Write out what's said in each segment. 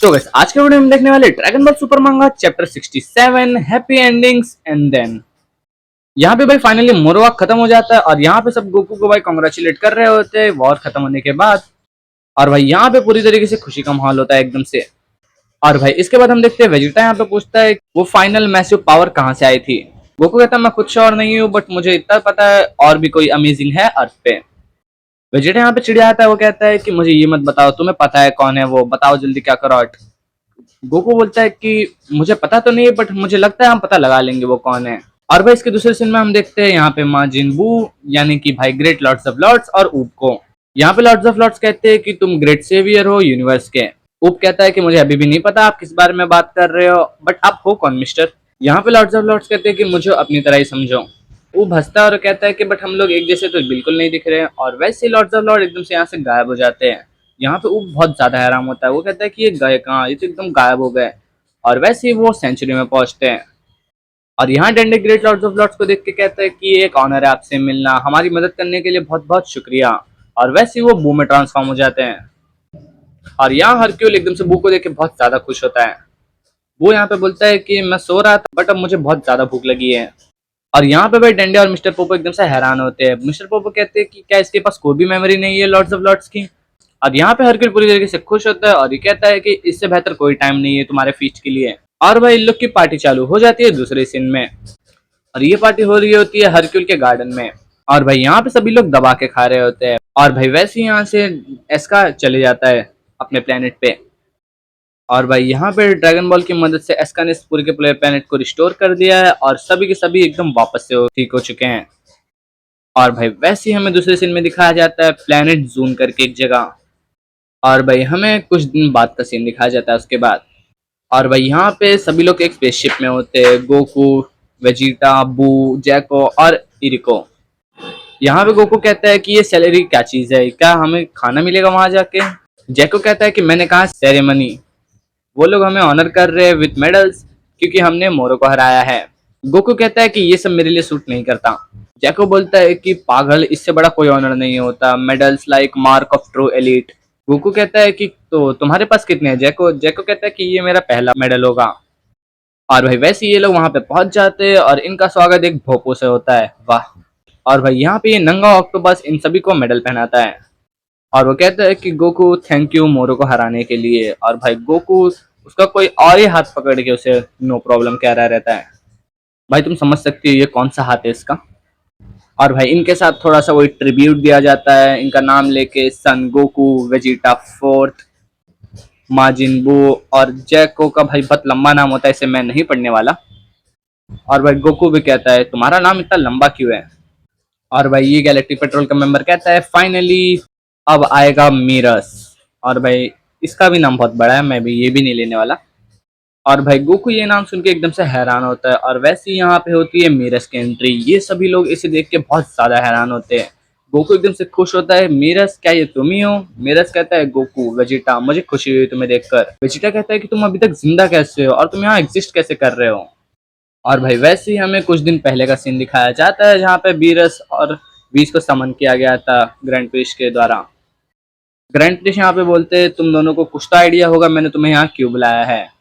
तो guys, आज के वीडियो में देखने वाले Dragon Ball Super manga chapter 67 happy endings and then यहाँ पे भाई फाइनली मोरो आर्क खत्म हो जाता है और यहाँ पे सब गोकू को भाई कॉन्ग्रेचुलेट कर रहे होते हैं वॉर खत्म होने के बाद। और भाई यहाँ पे पूरी तरीके से खुशी का माहौल होता है एकदम से। और भाई इसके बाद हम देखते हैं वेजिटा यहाँ पे पूछता है वो फाइनल मैसिव पावर कहाँ से आई थी। गोकू कहता है मैं खुद श्योर नहीं हूँ बट मुझे इतना पता है और भी कोई अमेजिंग है अर्थ पे। वेजिटा यहाँ पे चिढ़िया आता है, वो कहता है कि मुझे ये मत बताओ, तुम्हें पता है कौन है वो, बताओ जल्दी क्या करो। गोकू बोलता है कि मुझे पता तो नहीं बट मुझे लगता है हम पता लगा लेंगे वो कौन है। और भाई इसके दूसरे सीन में हम देखते हैं यहाँ पे माजिन बू यानी कि भाई ग्रेट लॉर्ड्स ऑफ लॉर्ड्स और ऊप को। यहाँ पे लॉर्ड्स ऑफ लॉर्ड्स कहते हैं कि तुम ग्रेट सेवियर हो यूनिवर्स के। ऊप कहता है कि मुझे अभी भी नहीं पता आप किस बारे में बात कर रहे हो, बट आप हो कौन मिस्टर। यहाँ पे लॉर्ड्स ऑफ लॉर्ड्स कहते हैं कि मुझे अपनी तरह ही समझो। ऊप हंसता है और कहता है कि बट हम लोग एक जैसे तो बिल्कुल नहीं दिख रहे हैं। और वैसे लॉर्ड्स ऑफ लॉर्ड एकदम से यहाँ से गायब हो जाते हैं। यहाँ पे ऊप बहुत ज्यादा हैरान होता है, वो कहता है कि ये गए कहाँ, ये तो एकदम गायब हो गए। और वैसे ही वो सेंचुरी में पहुंचते हैं। और यहाँ डेंडे ग्रेट लॉर्ड्स ऑफ लॉर्ड्स को देख के कहता है कि ये एक ऑनर है आपसे मिलना, हमारी मदद करने के लिए बहुत बहुत शुक्रिया। और वैसे ही वो बू में ट्रांसफॉर्म हो जाते हैं। और यहाँ हरक्यूल एकदम से बू को देख के बहुत ज्यादा खुश होता है। वो यहाँ पे बोलता है कि मैं सो रहा था बट अब मुझे बहुत ज्यादा भूख लगी है। और यहाँ पे भाई डेंडे और मिस्टर पोपो एकदम से हैरान होते हैं। मिस्टर पोपो कहते हैं कि क्या इसके पास कोई भी मेमोरी नहीं है लॉर्ड्स ऑफ लॉर्ड्स की। और यहाँ पे हरक्यूल पूरी तरीके से खुश होता है और ये कहता है कि इससे बेहतर कोई टाइम नहीं है तुम्हारे फीस्ट के लिए। और भाई इन लोग की पार्टी चालू हो जाती है दूसरे सीन में। और ये पार्टी हो रही होती है हरक्यूल के गार्डन में। और भाई यहाँ पे सभी लोग दबा के खा रहे होते हैं। और भाई वैसे ही यहाँ से एस्का चले जाता है अपने प्लेनेट पे। और भाई यहाँ पे ड्रैगन बॉल की मदद से एस्का ने इस पूरे के पूरे प्लेनेट को रिस्टोर कर दिया है और सभी के सभी एकदम वापस से ठीक हो चुके हैं। और भाई वैसे ही हमें दूसरे सीन में दिखाया जाता है प्लेनेट जून करके एक जगह। और भाई हमें कुछ दिन बाद का सीन दिखाया जाता है उसके बाद। और भाई यहाँ पे सभी लोग एक स्पेसशिप में होते हैं, गोकू, वेजिटा, बू, जैको और इरिको। यहाँ पे गोकू कहता है कि ये सैलरी क्या चीज है, क्या हमें खाना मिलेगा वहां जाके। जैको कहता है कि मैंने कहा सेरेमनी, वो लोग हमें ऑनर कर रहे हैं विथ मेडल्स क्योंकि हमने मोरो को हराया है। गोकू कहता है कि ये सब मेरे लिए सूट नहीं करता। जैको बोलता है कि पागल, इससे बड़ा कोई ऑनर नहीं होता, medals like mark of true elite. Goku कहता है कि तो तुम्हारे पास कितने हैं जैको। जैको कहता है कि ये मेरा पहला मेडल होगा। और भाई वैसे ये लोग वहां पे पहुंच जाते हैं और इनका स्वागत एक भोपो से होता है, वाह। और भाई यहाँ पे ये नंगा ऑक्टोपस इन सभी को मेडल पहनाता है। और वो कहता है कि गोकू थैंक यू मोरो को हराने के लिए। और भाई गोकू उसका कोई और ही हाथ पकड़ के उसे नो प्रॉब्लम कह रहा रहता है। भाई तुम समझ सकते हो ये कौन सा हाथ है इसका। और भाई इनके साथ थोड़ा सा वही ट्रिब्यूट दिया जाता है इनका नाम लेके, सन गोकू, वेजिटा फोर्थ, माजिन बू और जैको का भाई बहुत लंबा नाम होता है, इसे मैं नहीं पढ़ने वाला। और भाई गोकू भी कहता है तुम्हारा नाम इतना लंबा क्यों है। और भाई ये गैलेक्टिक पेट्रोल का मेंबर कहता है फाइनली अब आएगा मीरस। और भाई इसका भी नाम बहुत बड़ा है, मैं भी ये भी नहीं लेने वाला। और भाई गोकू ये नाम सुन के एकदम से हैरान होता है। और वैसे ही यहाँ पे होती है मीरस की एंट्री। ये सभी लोग इसे देख के बहुत ज्यादा हैरान होते हैं। गोकू एकदम से खुश होता है, मीरस क्या ये तुम ही हो। मीरस कहता है गोकू वेजिटा मुझे खुशी हुई तुम्हें देखकर। वेजिटा कहता है कि तुम अभी तक जिंदा कैसे हो और तुम यहाँ एग्जिस्ट कैसे कर रहे हो। और भाई वैसे ही हमें कुछ दिन पहले का सीन दिखाया जाता है जहाँ पे बीरस और वीस को समन किया गया था ग्रैंड प्रिश के द्वारा। ग्रैंड प्रिश यहाँ पे बोलते हैं तुम दोनों को कुछ तो आइडिया होगा मैंने तुम्हें यहाँ क्यों बुलाया है।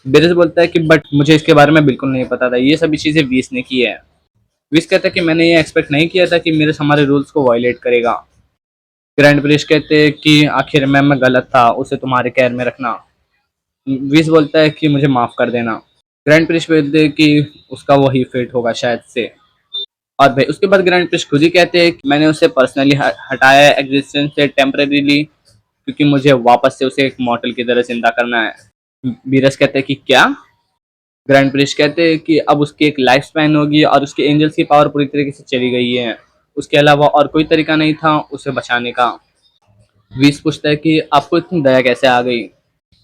बीरस बोलता है कि बट मुझे इसके बारे में बिल्कुल नहीं पता था, ये सभी चीजें वीस ने की है। वीस कहता है कि मैंने ये एक्सपेक्ट नहीं किया था कि मेरे हमारे रूल्स को वायलेट करेगा। ग्रैंड प्रिश कहते हैं कि आखिर मैं गलत था, उसे तुम्हारे केयर में रखना। वीस बोलता है कि मुझे माफ कर देना। ग्रैंड प्रिश बोलते हैं कि उसका वही फेट होगा शायद से। और भाई उसके बाद ग्रैंड प्रिश खुद ही कहते हैं कि मैंने उसे पर्सनली हटाया है एग्जिस्टेंस से टेम्परेरीली क्योंकि मुझे वापस से उसे एक मॉडल की तरह जिंदा करना है। बीरस कहते हैं कि क्या। ग्रैंड प्रिश कहते हैं कि अब उसकी एक लाइफ स्पैन होगी और उसके एंजल्स की पावर पूरी तरीके से चली गई है, उसके अलावा और कोई तरीका नहीं था उसे बचाने का। वीस पूछता है कि आपको इतनी दया कैसे आ गई।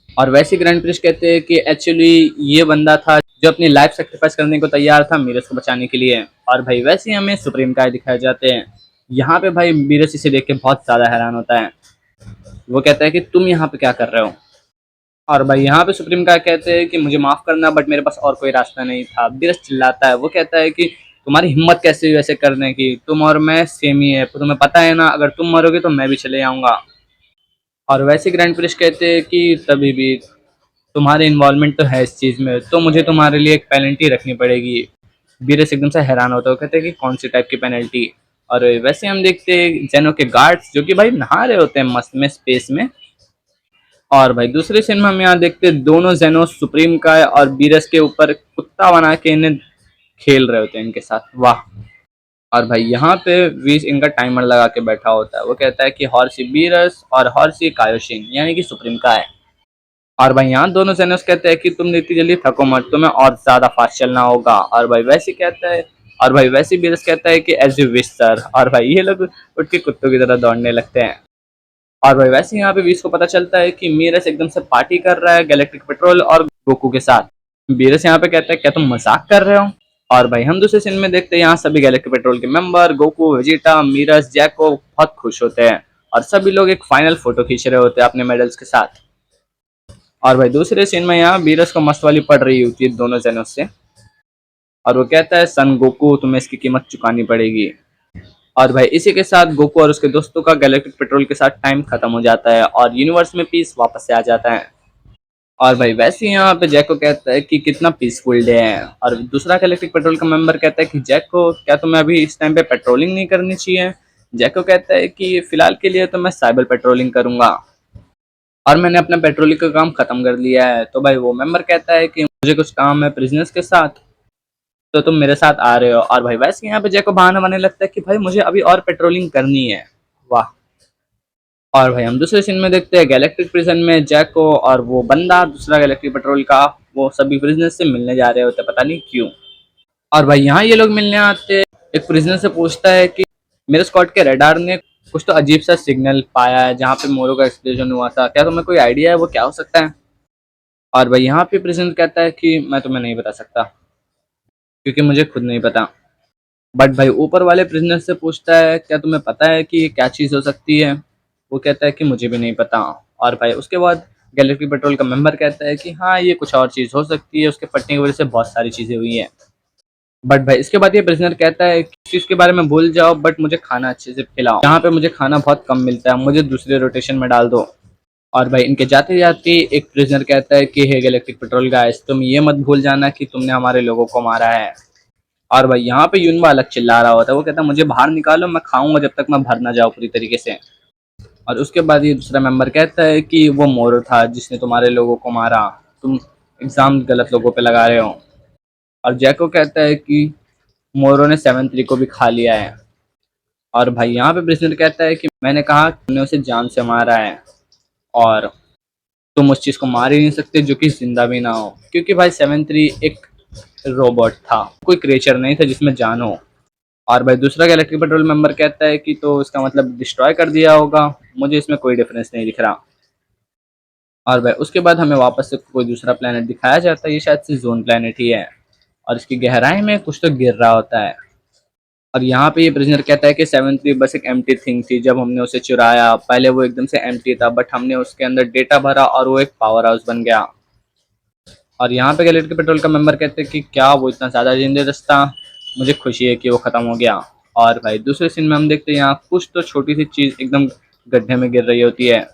और वैसे ग्रैंड प्रिश कहते हैं कि एक्चुअली ये बंदा था जो अपनी लाइफ सेक्रीफाइस करने को तैयार था मीरस को बचाने के लिए। और भाई वैसे ही हमें सुप्रीम काय दिखाए जाते हैं। यहाँ पे भाई मीरस इसे देख के बहुत ज्यादा हैरान होता है। वो कहता है कि तुम यहाँ पे क्या कर रहे हो। और भाई यहाँ पे सुप्रीम काय कहते हैं कि मुझे माफ करना बट मेरे पास और कोई रास्ता नहीं था। मीरस चिल्लाता है, वो कहता है कि तुम्हारी हिम्मत कैसे हुई वैसे करने की, तुम और मैं सेम ही है, तुम्हें पता है ना अगर तुम मरोगे तो मैं भी चले जाऊंगा। और वैसे ग्रैंड प्रिश कहते हैं कि तभी भी तुम्हारी इन्वॉल्वमेंट तो है इस चीज़ में, तो मुझे तुम्हारे लिए एक पेनल्टी रखनी पड़ेगी। बीरस एकदम से हैरान होता है, कहते हैं कि कौन सी टाइप की पेनल्टी। और वैसे हम देखते हैं जेनो के गार्ड्स जो कि भाई नहा रहे होते हैं मस्त में स्पेस में। और भाई दूसरे सीन में हम यहाँ देखते हैं दोनों जेनो सुप्रीम का है और बीरस के ऊपर कुत्ता बना के इन्हें खेल रहे होते हैं इनके साथ, वाह। और भाई यहाँ पे वीस इनका टाइमर लगा के बैठा होता है, वो कहता है कि हॉर्सी बीरस और हॉर्सी कायोशिन यानी कि सुप्रीम का है। और भाई यहाँ दोनों जेनोस कहते हैं कि तुम इतनी जल्दी थको मत, तुम्हें और ज्यादा फास्ट चलना होगा। और भाई वैसे कहता है, और भाई वैसे बीरस कहता है कि एज यू विश सर। और भाई ये लोग उठ के कुत्तों की तरह दौड़ने लगते हैं। और भाई वैसे यहाँ पे बीरस को पता चलता है कि मीरस एकदम से पार्टी कर रहा है गैलेक्टिक पेट्रोल और गोकू के साथ। बीरस यहाँ पे कहता है क्या तुम मजाक कर रहे हो। और भाई हम दूसरे सीन में देखते हैं यहाँ सभी गैलेक्टिक पेट्रोल के मेंबर गोकू वेजिटा मीरस जैको बहुत खुश होते हैं और सभी लोग एक फाइनल फोटो खींच रहे होते हैं अपने मेडल्स के साथ। और भाई दूसरे सीन में यहाँ बीरस को मस्त वाली पड़ रही होती है दोनों जनों से, और वो कहता है सन गोकू तुम्हें इसकी कीमत चुकानी पड़ेगी। और भाई इसी के साथ गोकू और उसके दोस्तों का गैलेक्टिक पेट्रोल के साथ टाइम खत्म हो जाता है और यूनिवर्स में पीस वापस से आ जाता है। और भाई वैसे ही यहाँ पे जैको कहता है कि कितना पीसफुल डे है, और दूसरा गैलेक्टिक पेट्रोल का मेंबर कहता है कि जैको क्या तुम्हें अभी इस टाइम पे पेट्रोलिंग नहीं करनी चाहिए। जैको कहता है कि फिलहाल के लिए तो मैं साइबर पेट्रोलिंग करूंगा और मैंने अपना पेट्रोलिंग का काम खत्म कर लिया है। तो भाई वो मेंबर कहता है कि मुझे कुछ काम है प्रिजनर्स के साथ, तो तुम मेरे साथ आ रहे हो। और भाई वैसे यहाँ पे जैको बहाना बनाने लगता है कि भाई मुझे अभी और पेट्रोलिंग करनी है, वाह। और भाई हम दूसरे सीन में देखते हैं गैलेक्टिक प्रिजन में जैको और वो बंदा दूसरा गैलेक्टिक पेट्रोल का, वो सभी प्रिजनर्स से मिलने जा रहे होते हैं, पता नहीं क्यों। और भाई यहाँ ये लोग मिलने आते, एक प्रिजनर से पूछता है कि मेरे स्क्वाड के रडार ने कुछ तो अजीब सा सिग्नल पाया है जहाँ पे मोरो का एक्सप्लोजन हुआ था, क्या तुम्हें कोई आइडिया है वो क्या हो सकता है। और भाई यहाँ पे प्रिजनर कहता है कि मैं तुम्हें नहीं बता सकता क्योंकि मुझे खुद नहीं पता। बट भाई ऊपर वाले प्रिजनर से पूछता है क्या तुम्हें पता है कि ये क्या चीज़ हो सकती है। वो कहता है कि मुझे भी नहीं पता। और भाई उसके बाद गैलेक्टिक पेट्रोल का मेंबर कहता है कि हाँ ये कुछ और चीज़ हो सकती है, उसके फटने की वजह से बहुत सारी चीज़ें हुई हैं। बट भाई इसके बाद ये प्रिजनर कहता है कि इस चीज़ के बारे में भूल जाओ बट मुझे खाना अच्छे से खिलाओ, यहाँ पे मुझे खाना बहुत कम मिलता है, मुझे दूसरे रोटेशन में डाल दो। और भाई इनके जाते जाते एक प्रिजनर कहता है कि हे गैलेक्टिक पेट्रोल गाइस तुम ये मत भूल जाना कि तुमने हमारे लोगों को मारा है। और भाई यहाँ पे यूनबा अलग चिल्ला रहा होता है, वो कहता है मुझे बाहर निकालो, मैं खाऊंगा जब तक मैं भर ना जाऊँ पूरी तरीके से। और उसके बाद ये दूसरा मेंबर कहता है कि वो मोरो था जिसने तुम्हारे लोगों को मारा, तुम एग्जाम गलत लोगों पे लगा रहे हो। और जैको कहता है कि मोरो ने 7-3 को भी खा लिया है। और भाई यहाँ पे प्रेसिडेंट कहता है कि मैंने कहा कि तुमने उसे जान से मारा है और तुम उस चीज़ को मार ही नहीं सकते जो कि जिंदा भी ना हो, क्योंकि भाई 7-3 एक रोबोट था, कोई क्रिएचर नहीं था जिसमें जान हो। और भाई दूसरा गैलेक्टिक पेट्रोल मेंबर कहता है कि तो इसका मतलब डिस्ट्रॉय कर दिया होगा, मुझे इसमें कोई डिफरेंस नहीं दिख रहा। और भाई उसके बाद हमें वापस से कोई दूसरा प्लेनेट दिखाया जाता है, ये शायद से जोन प्लेनेट ही है और इसकी गहराई में कुछ तो गिर रहा होता है। और यहाँ पे ये प्रिजनर कहता है कि 7-3 बस एक एम्प्टी थिंग थी, जब हमने उसे चुराया पहले वो एकदम से एम्प्टी था बट हमने उसके अंदर डेटा भरा और वो एक पावर हाउस बन गया। और यहाँ पे गैलेक्टिक पेट्रोल का मेंबर कहते हैं कि क्या वो इतना ज़्यादा डेंजरस था, मुझे खुशी है कि वो ख़त्म हो गया। और भाई दूसरे सीन में हम देखते हैं यहाँ कुछ तो छोटी सी चीज़ एकदम गड्ढे में गिर रही होती है।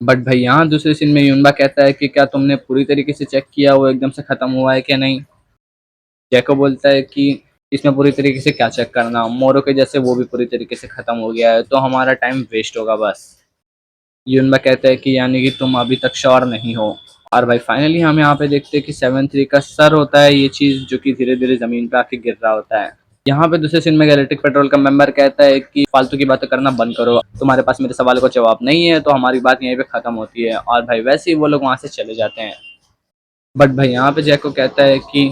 बट भाई यहाँ दूसरे सीन में यूनबा कहता है कि क्या तुमने पूरी तरीके से चेक किया वो एकदम से ख़त्म हुआ है क्या नहीं। जैको बोलता है कि इसमें पूरी तरीके से क्या चेक करना, मोरो के जैसे वो भी पूरी तरीके से ख़त्म हो गया है तो हमारा टाइम वेस्ट होगा बस। यूनबा कहता है कि यानी कि तुम अभी तक श्योर नहीं हो। और भाई फाइनली हम यहाँ पे देखते हैं कि 7-3 का सर होता है ये चीज़ जो कि धीरे धीरे ज़मीन पे आके गिर रहा होता है। यहाँ पे दूसरे सीन में गैलेक्टिक पेट्रोल का मेंबर कहता है कि फालतू की बातें करना बंद करो, तुम्हारे पास मेरे सवाल का जवाब नहीं है, तो हमारी बात यहीं पे ख़त्म होती है। और भाई वैसे ही वो लोग वहाँ से चले जाते हैं। बट भाई यहाँ पे जैको कहता है कि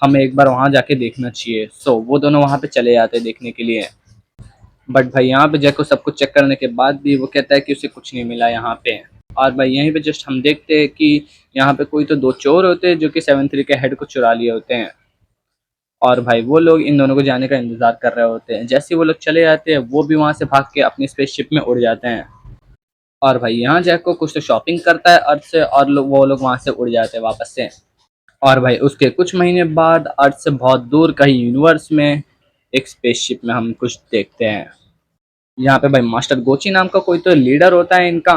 हमें एक बार वहाँ जाके देखना चाहिए, सो वो दोनों वहाँ पे चले जाते हैं देखने के लिए। बट भाई यहाँ पे जैको सब कुछ चेक करने के बाद भी वो कहता है कि उसे कुछ नहीं मिला यहाँ पे। और भाई यहीं पे जस्ट हम देखते हैं कि यहाँ पे कोई तो दो चोर होते हैं जो कि 7-3 के हेड को चुरा लिए होते हैं। और भाई वो लोग इन दोनों को जाने का इंतजार कर रहे होते हैं, जैसे ही वो लोग चले जाते हैं वो भी वहाँ से भाग के अपनी स्पेसशिप में उड़ जाते हैं। और भाई यहाँ जैको कुछ तो शॉपिंग करता है अर्थ से और वो लोग वहाँ से उड़ जाते हैं वापस से। और भाई उसके कुछ महीने बाद अर्थ से बहुत दूर कहीं यूनिवर्स में एक स्पेसशिप में हम कुछ देखते हैं। यहाँ पे भाई मास्टर गोची नाम का कोई तो लीडर होता है इनका,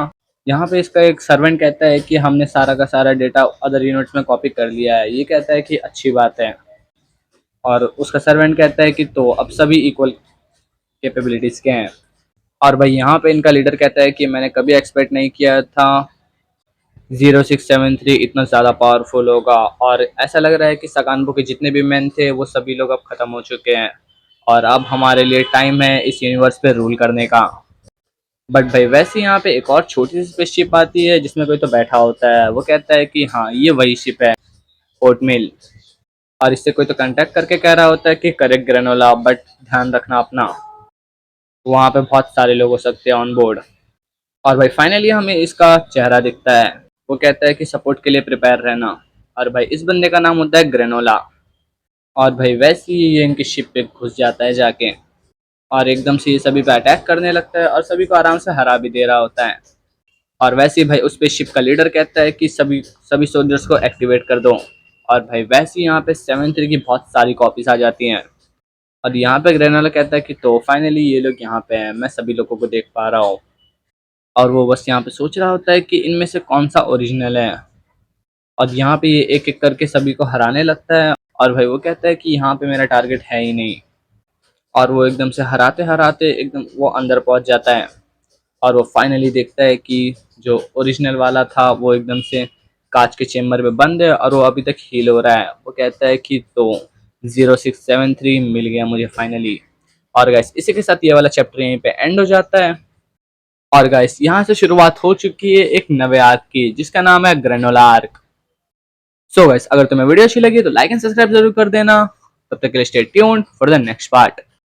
यहाँ पे इसका एक सर्वेंट कहता है कि हमने सारा का सारा डेटा अदर यूनिट्स में कॉपी कर लिया है। ये कहता है कि अच्छी बात है, और उसका सर्वेंट कहता है कि तो अब सभी इक्वल कैपेबिलिटीज के हैं। और भाई यहाँ पे इनका लीडर कहता है कि मैंने कभी एक्सपेक्ट नहीं किया था 0673 इतना ज़्यादा पावरफुल होगा, और ऐसा लग रहा है कि सगानबो के जितने भी मैन थे वो सभी लोग अब ख़त्म हो चुके हैं, और अब हमारे लिए टाइम है इस यूनिवर्स पे रूल करने का। बट भाई वैसे यहाँ पे एक और छोटी सी स्पेसशिप आती है जिसमें कोई तो बैठा होता है। वो कहता है कि हाँ ये वही शिप है, ओटमील। और इससे कोई तो कांटेक्ट करके कह रहा होता है कि करेक्ट ग्रेनोला, बट ध्यान रखना अपना, वहाँ पे बहुत सारे लोग हो सकते हैं ऑन बोर्ड। और भाई फाइनली हमें इसका चेहरा दिखता है। वो कहता है कि सपोर्ट के लिए प्रिपेयर रहना। और भाई इस बंदे का नाम होता है ग्रेनोला। और भाई वैसे ही ये इनकी शिप पे घुस जाता है जाके, और एकदम से ये सभी पे अटैक करने लगता है और सभी को आराम से हरा भी दे रहा होता है। और वैसे ही भाई उस पे शिप का लीडर कहता है कि सभी सभी सोल्जर्स को एक्टिवेट कर दो। और भाई वैसे ही यहाँ पे 7-3 की बहुत सारी कॉपीज आ जाती हैं। और यहाँ पे ग्रेनोला कहता है कि तो फाइनली ये लोग यहाँ पे हैं, मैं सभी लोगों को देख पा रहा हूँ। और वो बस यहाँ पे सोच रहा होता है कि इनमें से कौन सा ओरिजिनल है। और यहाँ पे ये एक एक करके सभी को हराने लगता है। और भाई वो कहता है कि यहाँ पे मेरा टारगेट है ही नहीं। और वो एकदम से हराते हराते एकदम वो अंदर पहुंच जाता है, और वो फाइनली देखता है कि जो ओरिजिनल वाला था वो एकदम से कांच के चेम्बर में बंद है, और वो अभी तक हील हो रहा है। वो कहता है कि तो 0673 मिल गया मुझे फाइनली। और गाइस इसी के साथ ये वाला चैप्टर यहीं पे एंड हो जाता है। और गाइस यहाँ से शुरुआत हो चुकी है एक नवे आर्क की, जिसका नाम है ग्रेनोला आर्क। सो गाइस अगर तुम्हें वीडियो अच्छी लगी तो लाइक एंड सब्सक्राइब जरूर कर देना। तब तक के लिए stay tuned for the next part.